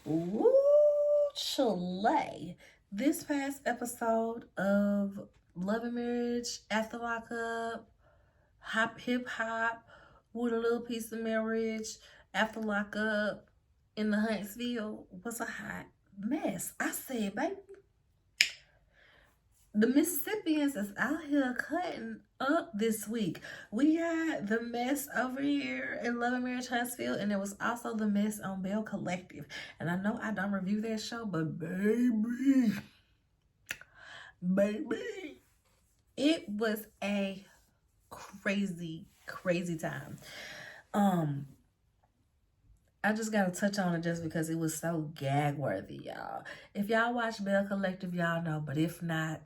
Woo, Chile. This past episode of Love and Marriage, After Lockup, hip hop, with a little piece of marriage, After Lockup, in the Huntsville was a hot mess. I said, baby, the Mississippians is out here cutting up this week. We got the mess over here in Love and Marriage Huntsville, and there was also the mess on Bell Collective. And I know I don't review that show, but baby, it was a crazy, crazy time. I just gotta touch on it just because it was so gag worthy, y'all. If y'all watch Bell Collective, y'all know, but if not,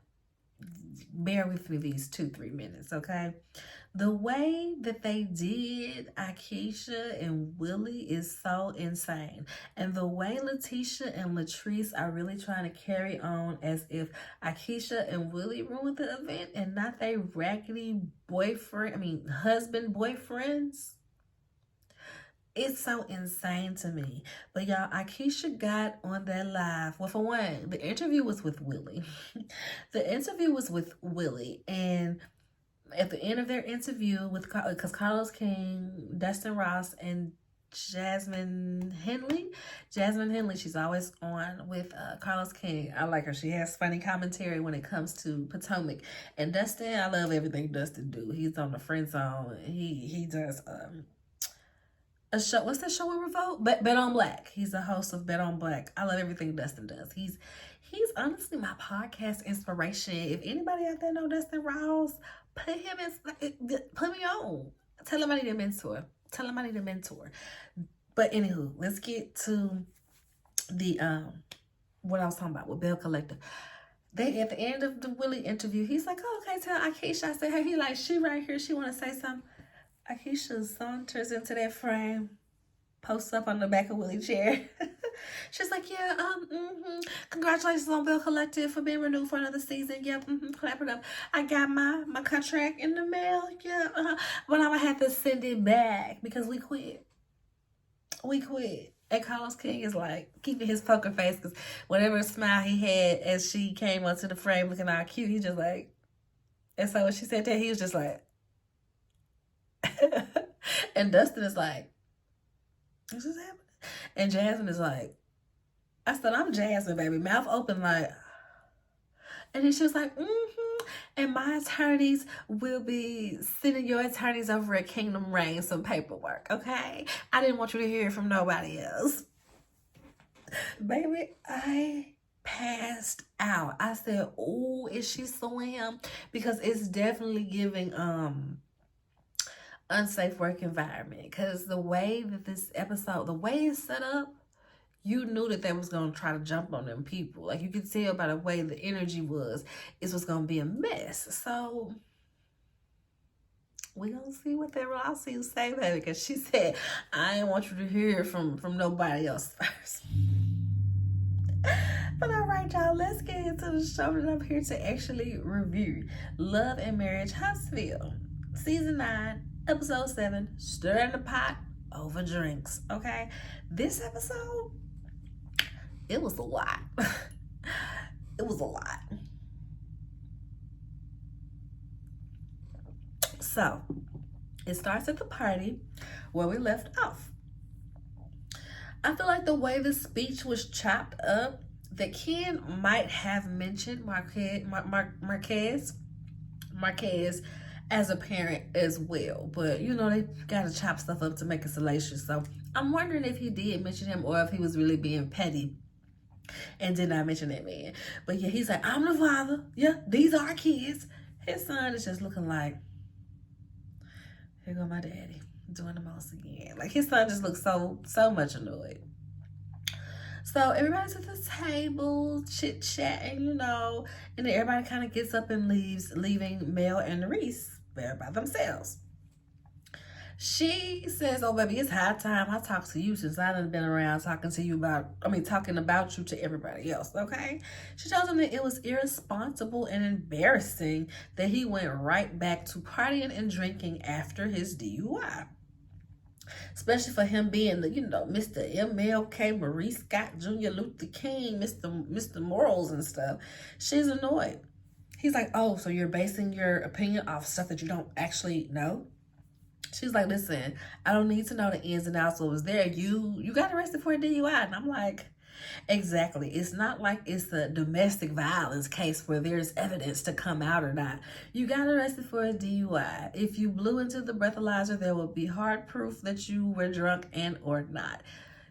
bear with me these 2-3 minutes, okay? The way that they did Akeisha and Willie is so insane. And the way Letitia and Latrice are really trying to carry on as if Akeisha and Willie ruined the event and not they raggedy husband boyfriends. It's so insane to me. But y'all, Akeisha got on that live. Well, for one, the interview was with Willie. And at the end of their interview because Carlos King, Dustin Ross, and Jasmine Henley, she's always on with Carlos King. I like her. She has funny commentary when it comes to Potomac. And Dustin, I love everything Dustin do. He's on the Friend Zone. He does a show. What's that show in Revolt? Bet on Black. He's the host of Bet on Black. I love everything Dustin does. He's honestly my podcast inspiration. If anybody out there know Dustin Ross, put me on. Tell him I need a mentor. But anywho, let's get to the what I was talking about with Bell Collective. They at the end of the Willie interview, he's like, "Oh, okay, tell Akeisha." I said, "Hey," he like, "She right here. She want to say something." Akeisha saunters into that frame, posts up on the back of Willie's chair. She's like, "Yeah, congratulations on Bell Collective for being renewed for another season. Yeah, clap it up. I got my contract in the mail. Yeah, but I'm gonna have to send it back because we quit. And Carlos King is like keeping his poker face because whatever smile he had as she came onto the frame looking all cute, he just like, and so when she said that, he was just like, and Dustin is like, "What's this happening?" And Jasmine is like, I said, "I'm Jasmine, baby." Mouth open like, and then she was like, "And my attorneys will be sending your attorneys over at Kingdom Reign some paperwork, okay? I didn't want you to hear it from nobody else." Baby, I passed out. I said, "Oh, is she suing him?" Because it's definitely giving unsafe work environment. Because the way that this episode, the way it's set up, you knew that they was going to try to jump on them people. Like, you could tell by the way the energy was, it was going to be a mess. So, we going to see what that lawsuit say, baby. Because she said, "I didn't want you to hear from nobody else first." But all right, y'all, let's get into the show that I'm here to actually review. Love and Marriage Huntsville, Season 9, Episode 7, Stirring the Pot Over Drinks, okay? This episode, it was a lot. It was a lot. So, it starts at the party where we left off. I feel like the way the speech was chopped up, that Ken might have mentioned Marquez as a parent as well. But, you know, they got to chop stuff up to make it salacious. So, I'm wondering if he did mention him or if he was really being petty and did not mention that man. But yeah, he's like, "I'm the father. Yeah, these are our kids." His son is just looking like, "Here go my daddy doing the most again." Like, his son just looks so much annoyed. So everybody's at the table, chit-chatting, you know, and then everybody kind of gets up and leaves, leaving Mel and Reese there by themselves. She says, "Oh, baby, it's high time I talk to you since I done been around talking about you to everybody else, okay?" She tells him that it was irresponsible and embarrassing that he went right back to partying and drinking after his DUI. Especially for him being the, Mr. MLK, Maurice Scott Jr., Luther King, Mr. Morals and stuff. She's annoyed. He's like, oh, so you're basing your opinion off stuff that you don't actually know? She's like, listen, I don't need to know the ins and outs of what was there. You got arrested for a DUI. And I'm like, exactly. It's not like it's a domestic violence case where there's evidence to come out or not. You got arrested for a DUI. If you blew into the breathalyzer, there will be hard proof that you were drunk and or not.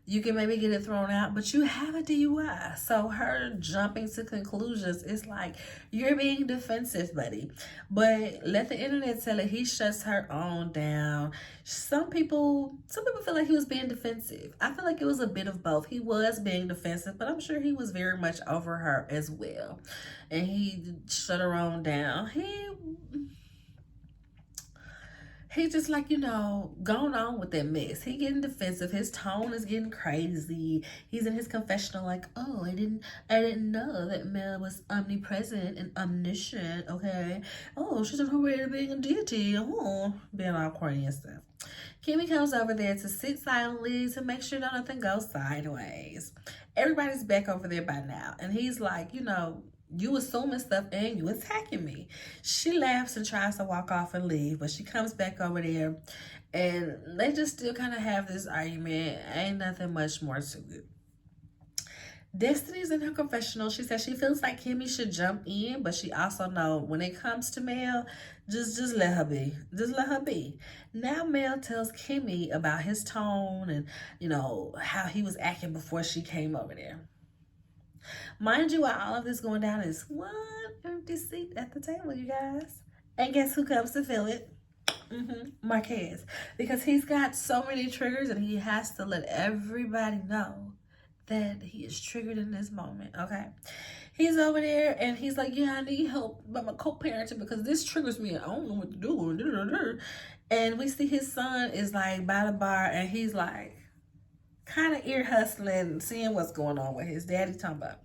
You can maybe get it thrown out, but you have a DUI. So her jumping to conclusions is like, you're being defensive, buddy. But let the internet tell it, he shuts her on down. Some people feel like he was being defensive. I feel like it was a bit of both. He was being defensive, but I'm sure he was very much over her as well. And he shut her on down. He just like, going on with that mess. He getting defensive. His tone is getting crazy. He's in his confessional like, oh, I didn't know that Mel was omnipresent and omniscient, okay? Oh, she's on her way to being a deity. Oh, being all corny and stuff. Kimmy comes over there to sit silently to make sure nothing goes sideways. Everybody's back over there by now. And he's like, you assuming stuff and you attacking me. She laughs and tries to walk off and leave, but she comes back over there and they just still kind of have this argument. Ain't nothing much more to it. Destiny's in her confessional. She says she feels like Kimmy should jump in, but she also knows when it comes to Mel, just let her be. Just let her be. Now Mel tells Kimmy about his tone and, how he was acting before she came over there. Mind you, while all of this going down is one empty seat at the table, you guys. And guess who comes to fill it? Marquez. Because he's got so many triggers and he has to let everybody know that he is triggered in this moment, okay? He's over there and he's like, yeah, I need help by my co-parenting because this triggers me. I don't know what to do. And we see his son is like by the bar and he's like, kind of ear hustling, seeing what's going on with his daddy talking about.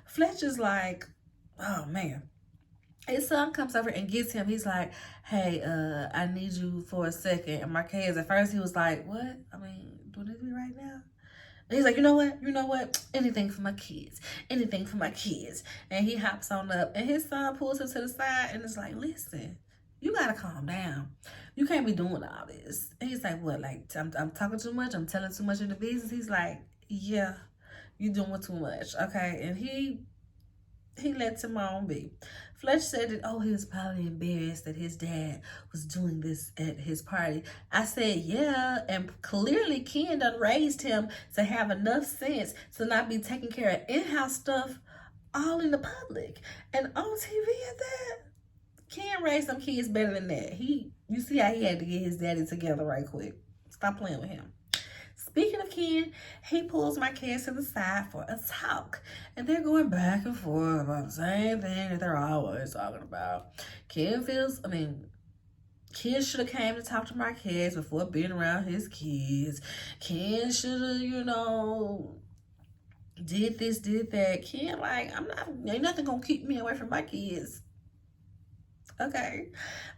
Fletcher's like, oh man. His son comes over and gets him. He's like, hey, I need you for a second. And Marquez, at first he was like, what? I mean, do this be right now? And he's like, you know what? Anything for my kids. Anything for my kids. And he hops on up and his son pulls him to the side and is like, listen, you gotta calm down. You can't be doing all this. And he's like, what? Like, I'm talking too much? I'm telling too much in the business? He's like, yeah, you doing too much. Okay. And he lets him on be. Fletch said that, he was probably embarrassed that his dad was doing this at his party. I said, yeah, and clearly Ken done raised him to have enough sense to not be taking care of in-house stuff all in the public. And on TV at that, Ken raised some kids better than that. You see how he had to get his daddy together right quick. Stop playing with him. Speaking of Ken, he pulls Marquez to the side for a talk. And they're going back and forth about the same thing that they're always talking about. Ken should have came to talk to Marquez before being around his kids. Ken should have, did this, did that. Ken, ain't nothing gonna keep me away from my kids. Okay.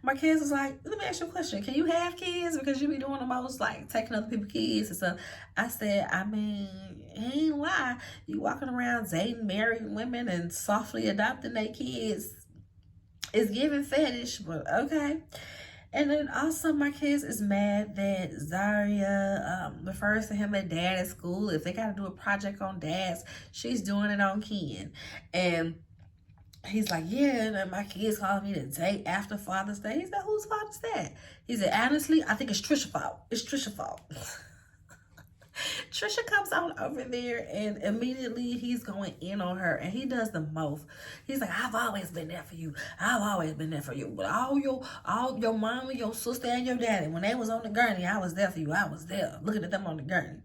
Marquez was like, let me ask you a question. Can you have kids? Because you be doing the most, taking other people's kids and stuff. I said, ain't lie. You walking around dating married women and softly adopting their kids is giving fetish, but okay. And then also Marquez is mad that Zaria refers to him as dad at school. If they got to do a project on dads, she's doing it on Ken. And he's like, yeah, and my kids called me the day after Father's Day. He said, whose fault is that? He said, honestly, I think it's Trisha's fault. It's Trisha's fault. Trisha comes on over there and immediately he's going in on her and he does the most. He's like, I've always been there for you. I've always been there for you. But all your mama, your sister, and your daddy, when they was on the gurney, I was there for you. I was there looking at them on the gurney.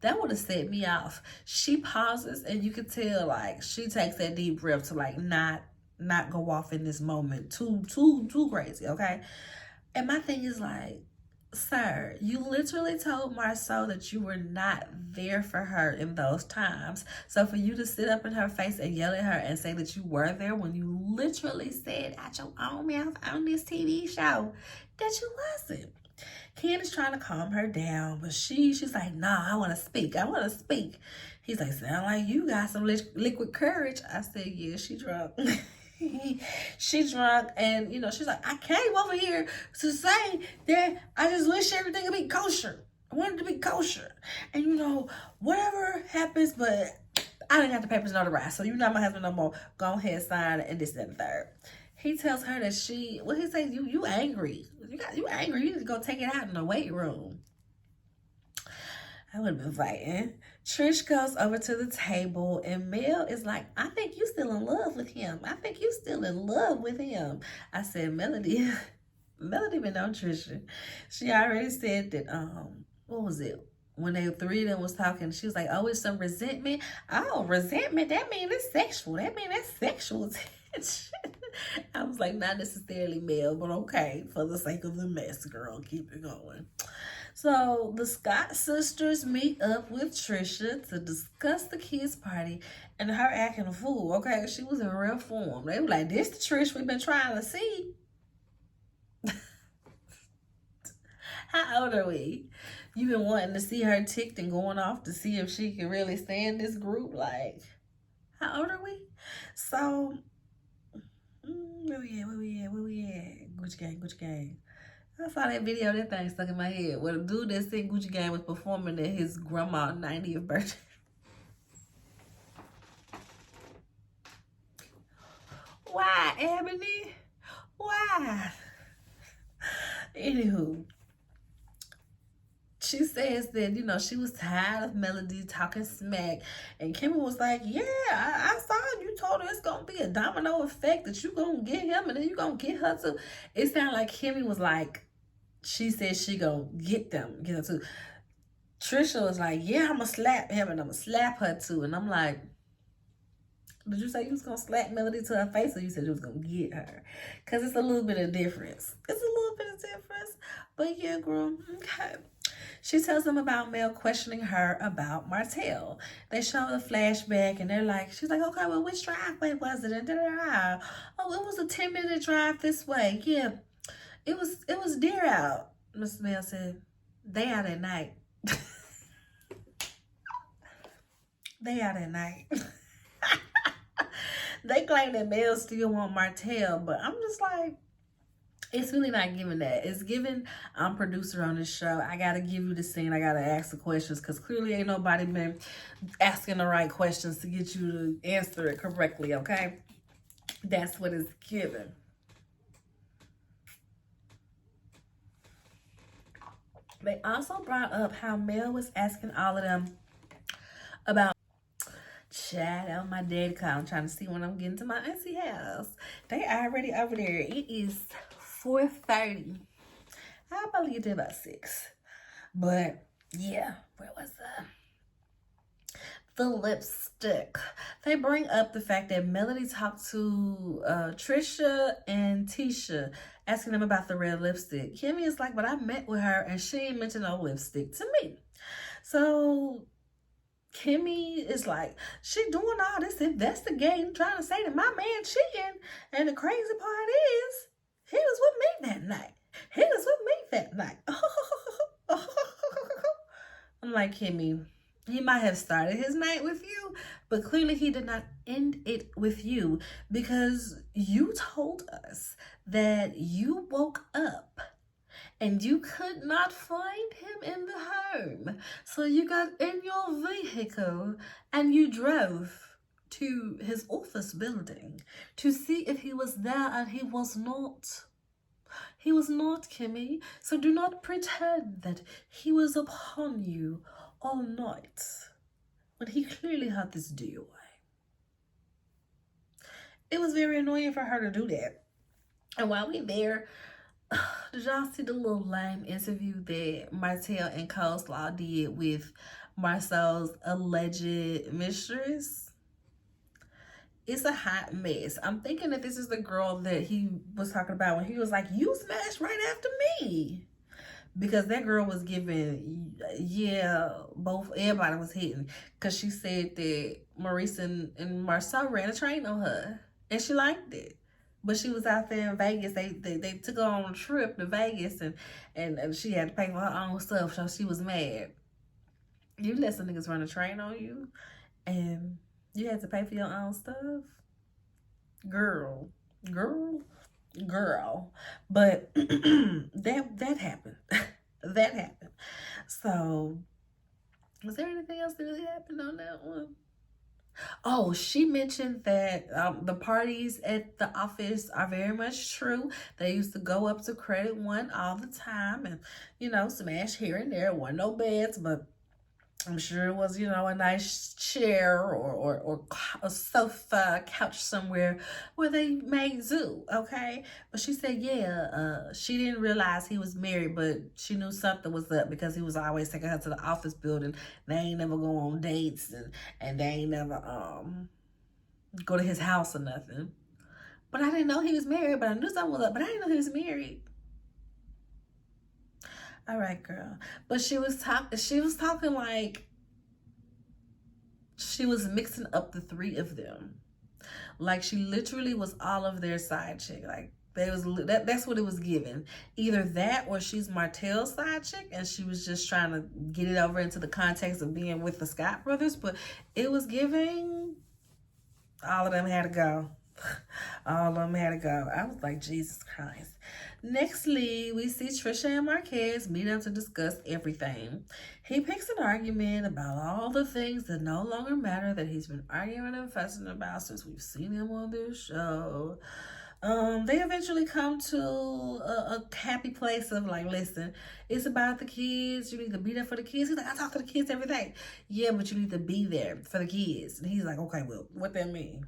That would have set me off. She pauses and you could tell she takes that deep breath to not go off in this moment too crazy, okay? And my thing is sir, you literally told Marceau that you were not there for her in those times. So for you to sit up in her face and yell at her and say that you were there when you literally said out your own mouth on this TV show that you wasn't. Ken is trying to calm her down, but she's like, nah, I want to speak. I want to speak. He's like, sound like you got some liquid courage. I said, yeah, she drunk. She drunk, and she's like, I came over here to say that I just wish everything would be kosher. I wanted to be kosher. And whatever happens, but I didn't have the papers notarized, so you're not my husband no more. Go ahead, sign it, and this, that, and the third. He tells her that he says, you angry. You angry. You need to go take it out in the weight room. I would have been fighting. Trish goes over to the table, and Mel is like, I think you still in love with him. I think you still in love with him. I said, Melody been on Trisha. She already said that, what was it? When they three of them was talking, she was like, oh, it's some resentment. Oh, resentment, that means it's sexual. That means that's sexual attention. I was like, not necessarily Mel, but okay, for the sake of the mess, girl, keep it going. So the Scott sisters meet up with Trisha to discuss the kids' party and her acting a fool. Okay, she was in real form. They were like, this the Trish we've been trying to see. How old are we? You've been wanting to see her ticked and going off to see if she can really stand this group. Like, how old are we? So, where we at? Gucci Gang. I saw that video, that thing stuck in my head. Where the dude that said Gucci Gang was performing at his grandma's 90th birthday. Why, Ebony? Why? Anywho, she says that, she was tired of Melody talking smack. And Kimmy was like, yeah, I saw you told her it's going to be a domino effect that you going to get him and then you going to get her too. It sounded like Kimmy was like, she said she going to get her too. Trisha was like, yeah, I'm going to slap him and I'm going to slap her too. And I'm like, did you say you was going to slap Melody to her face or you said you was going to get her? Because it's a little bit of difference. But yeah, girl, okay. She tells them about Mel questioning her about Martell. They show the flashback and she's like, okay, well, which driveway was it? And da-da-da. Oh, it was a 10-minute drive this way. Yeah, it was deer out. Mr. Mel said, they out at night. They out at night. They claim that Mel still want Martell, but I'm just like, it's really not giving that. It's giving, I'm producer on this show. I got to give you the scene. I got to ask the questions because clearly ain't nobody been asking the right questions to get you to answer it correctly, okay? That's what it's giving. They also brought up how Mel was asking all of them about chat on my daddy call. I'm trying to see when I'm getting to my auntie house. They already over there. It is 4:30. I probably get there about 6. But yeah, where was the lipstick? They bring up the fact that Melody talked to Trisha and Tisha, asking them about the red lipstick. Kimmy is like, but I met with her and she ain't mentioned no lipstick to me. So Kimmy is like, she doing all this investigating, trying to say that my man cheating. And the crazy part is, he was with me that night. I'm like, Kimmy, he might have started his night with you, but clearly he did not end it with you because you told us that you woke up and you could not find him in the home. So you got in your vehicle and you drove to his office building to see if he was there, and he was not. He was not, Kimmy. So do not pretend that he was upon you all night when he clearly had this DUI. It was very annoying for her to do that. And while we there, did y'all see the little lame interview that Martell and Coleslaw did with Marcel's alleged mistress? It's a hot mess. I'm thinking that this is the girl that he was talking about when he was like, you smashed right after me. Because that girl was giving, everybody was hitting. Because she said that Maurice and Marcel ran a train on her. And she liked it. But she was out there in Vegas. They took her on a trip to Vegas, and she had to pay for her own stuff, so she was mad. You let some niggas run a train on you, and you had to pay for your own stuff? Girl, girl, girl. But that happened. That happened. So, was there anything else that really happened on that one? Oh, she mentioned that the parties at the office are very much true. They used to go up to Credit One all the time and, smash here and there. Wasn't no beds, but I'm sure it was, a nice chair or a sofa, couch somewhere where they made zoo, okay? But she said, yeah, she didn't realize he was married, but she knew something was up because he was always taking her to the office building. They ain't never go on dates and they ain't never go to his house or nothing. But I didn't know he was married, but I knew something was up, but I didn't know he was married. All right, girl. But she was talking like she was mixing up the three of them. Like she literally was all of their side chick. Like that's what it was given. Either that or she's Martell's side chick and she was just trying to get it over into the context of being with the Scott brothers. But it was giving all of them had to go. All of them had to go. I was like, Jesus Christ. Nextly, we see Trisha and Marquez meet up to discuss everything. He picks an argument about all the things that no longer matter that he's been arguing and fussing about since we've seen him on this show. They eventually come to a happy place of like, listen, it's about the kids. You need to be there for the kids. He's like, I talk to the kids every day. Yeah, but you need to be there for the kids. And he's like, okay, well, what that mean?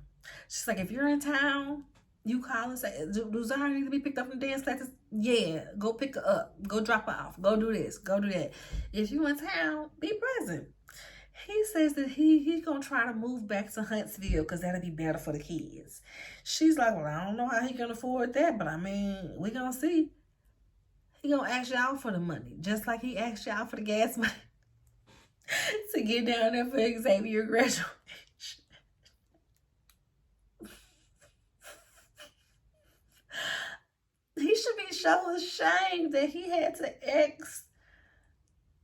She's like, if you're in town, you call and say, do Zara need to be picked up from dance classes? Yeah, go pick her up. Go drop her off. Go do this. Go do that. If you in town, be present. He says that he's going to try to move back to Huntsville because that'll be better for the kids. She's like, well, I don't know how he can afford that, but I mean, we going to see. He going to ask y'all for the money, just like he asked y'all for the gas money to get down there for Xavier graduation. He should be so ashamed that he had to ask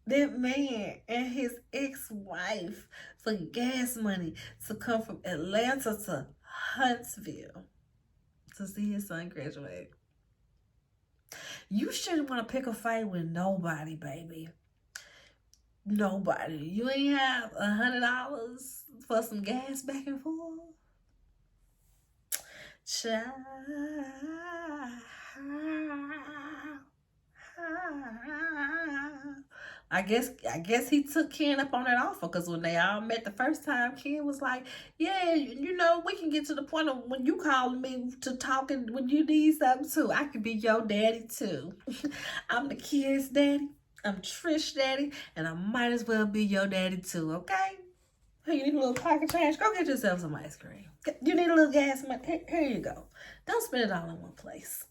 that man and his ex-wife for gas money to come from Atlanta to Huntsville to see his son graduate. You shouldn't want to pick a fight with nobody, baby. Nobody. You ain't have $100 for some gas back and forth? Child. I guess he took Ken up on that offer because when they all met the first time, Ken was like, yeah, we can get to the point of when you calling me to talk and when you need something too. I could be your daddy too. I'm the kid's daddy. I'm Trish daddy. And I might as well be your daddy too, okay? Hey, you need a little pocket change? Go get yourself some ice cream. You need a little gas money? Here you go. Don't spend it all in one place.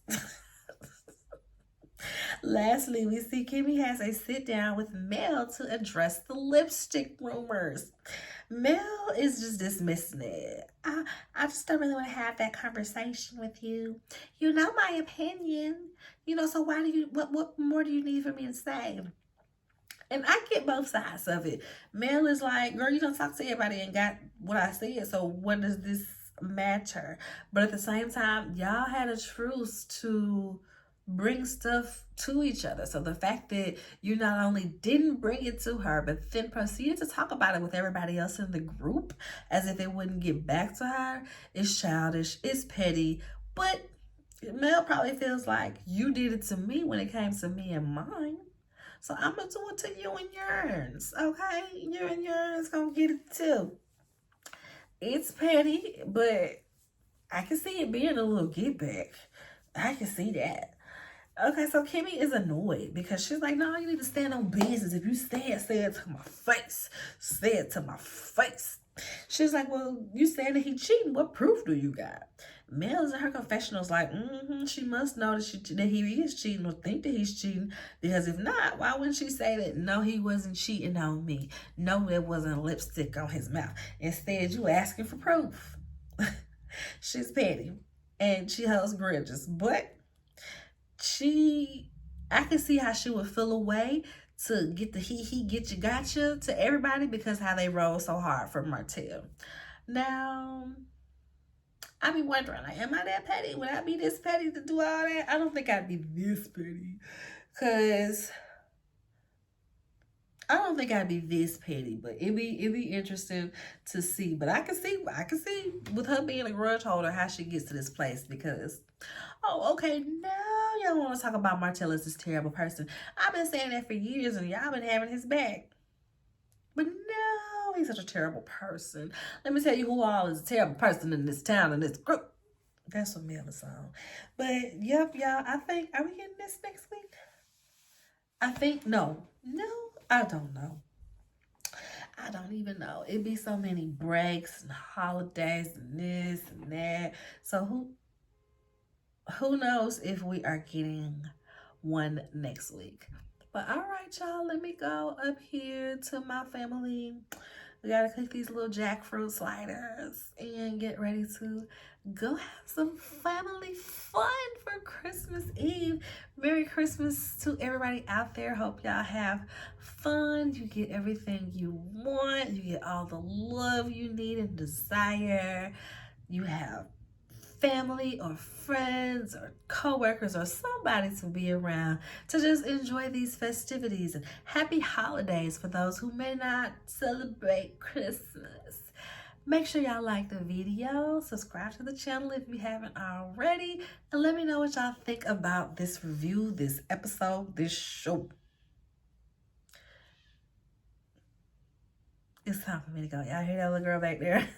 Lastly, we see Kimmy has a sit down with Mel to address the lipstick rumors. Mel is just dismissing it. I just don't really want to have that conversation with you. You know my opinion. So why do you, what more do you need for me to say? And I get both sides of it. Mel is like, girl, you don't talk to everybody and got what I said, so what does this matter? But at the same time, y'all had a truce to bring stuff to each other. So the fact that you not only didn't bring it to her, but then proceeded to talk about it with everybody else in the group as if it wouldn't get back to her is childish, it's petty, but Mel probably feels like you did it to me when it came to me and mine. So I'm going to do it to you and yours, okay? You and yours going to get it too. It's petty, but I can see it being a little get back. I can see that. Okay, so Kimmy is annoyed because she's like, no, you need to stand on business. If you say it to my face. Say it to my face. She's like, well, you saying that he cheating. What proof do you got? Mel's in her confessional's like, she must know that he is cheating or think that he's cheating. Because if not, why wouldn't she say that, no, he wasn't cheating on me. No, there wasn't lipstick on his mouth. Instead, you asking for proof. She's petty. and she holds grudges. But I can see how she would feel a way to get the he get you gotcha to everybody because how they roll so hard for Martell. Now, I be wondering, like, am I that petty? Would I be this petty to do all that? I don't think I'd be this petty. Cause I don't think I'd be this petty, but it'd be interesting to see. But I can see with her being a grudge holder how she gets to this place because, oh, okay, now y'all want to talk about Martell as this terrible person. I've been saying that for years and y'all been having his back. But no, he's such a terrible person. Let me tell you who all is a terrible person in this town and this group. That's what Mel is on. But yep, y'all, I think, are we getting this next week? I think, no, I don't know. I don't even know. It'd be so many breaks and holidays and this and that. So who knows if we are getting one next week. But all right, y'all, let me go up here to my family. We gotta cook these little jackfruit sliders and get ready to go have some family fun for Christmas Eve. Merry Christmas to everybody out there. Hope y'all have fun. You get everything you want. You get all the love you need and desire. You have family or friends or co-workers or somebody to be around to just enjoy these festivities, and happy holidays for those who may not celebrate Christmas. Make sure y'all like the video, subscribe to the channel if you haven't already, and let me know what y'all think about this review, this episode, this show. It's time for me to go. Y'all hear that little girl back there?